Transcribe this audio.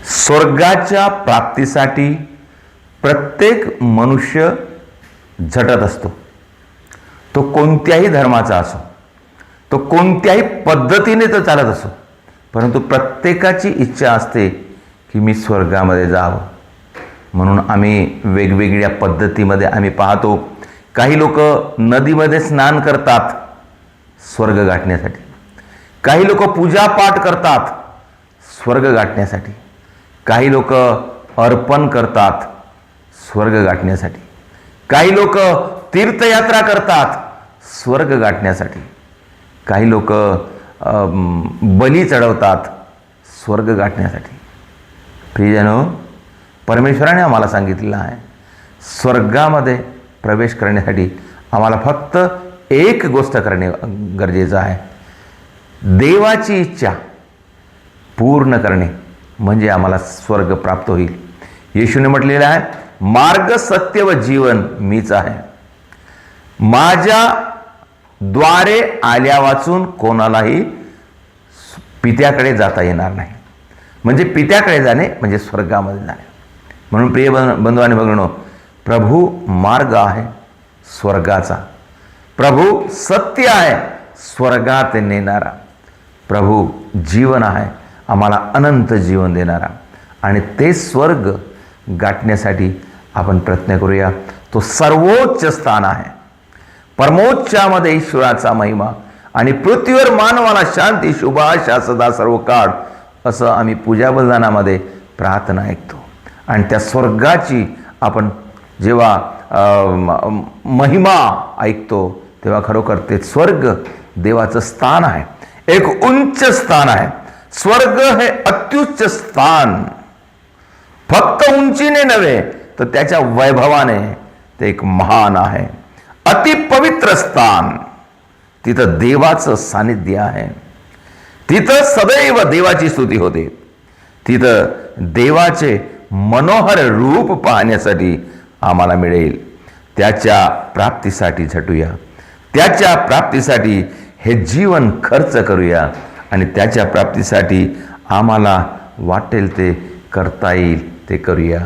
स्वर्गाच्या प्राप्तीसाठी प्रत्येक मनुष्य झटत असतो. तो कोणत्याही धर्माचा असो, तो कोणत्याही पद्धतीने तो चालत असो, परंतु प्रत्येकाची इच्छा असते की मी स्वर्गामध्ये जावं. म्हणून आम्ही वेगवेगळ्या पद्धतीमध्ये आम्ही पाहतो. काही लोक नदीमध्ये स्नान करतात स्वर्ग गाठण्यासाठी, काही लोक पूजापाठ करतात स्वर्ग गाठण्यासाठी, काही लोक अर्पण करतात स्वर्ग गाठण्यासाठी, काही लोक तीर्थयात्रा करतात स्वर्ग गाठण्यासाठी, काही लोक बली चढवतात स्वर्ग गाठण्यासाठी. प्रियजनो, परमेश्वराने आम्हाला सांगितलेलं आहे स्वर्गामध्ये प्रवेश करण्यासाठी आम्हाला फक्त एक गोष्ट करणे गरजेचं आहे. देवाची इच्छा पूर्ण करणे म्हणजे आम्हाला स्वर्ग प्राप्त होईल. येशूने म्हटलेलं आहे, मार्ग सत्य व जीवन मीच आहे. माझ्या द्वारे आल्या वाचून कोणालाही पित्याकडे जाता येणार नाही. म्हणजे पित्याकडे जाणे म्हणजे स्वर्गामध्ये जाणे. म्हणून प्रिय बंधू आणि भगिनींनो, प्रभू मार्ग आहे स्वर्गाचा, प्रभू सत्य आहे स्वर्गात नेणारा, प्रभू जीवन आहे आम्हाला अनंत जीवन देणारा. आणि ते स्वर्ग गाठण्यासाठी आपण प्रयत्न करूया. तो सर्वोच्च स्थान आहे. परमोच्चामध्ये ईश्वराचा महिमा आणि पृथ्वीवर मानवाला शांती, शुभाशा सदा सर्व काळ, असं आम्ही पूजा बलिदानामध्ये प्रार्थना ऐकतो. आणि त्या स्वर्गाची आपण जेव्हा महिमा ऐकतो तेव्हा खरोखर ते स्वर्ग देवाचं स्थान आहे, एक उंच स्थान आहे. स्वर्ग हे अत्युच्च स्थान, फक्त उंचीने नव्हे तर त्याच्या वैभवाने ते एक महान आहे. अतिपवित्र स्थान, तिथं देवाचं सानिध्य आहे. तिथं सदैव देवाची स्तुती होते. तिथं देवाचे मनोहर रूप पाहण्यासाठी आम्हाला मिळेल. त्याच्या प्राप्तीसाठी झटूया, त्याच्या प्राप्तीसाठी हे जीवन खर्च करूया आणि त्याच्या प्राप्तीसाठी आम्हाला वाटेल ते करता येईल ते करूया.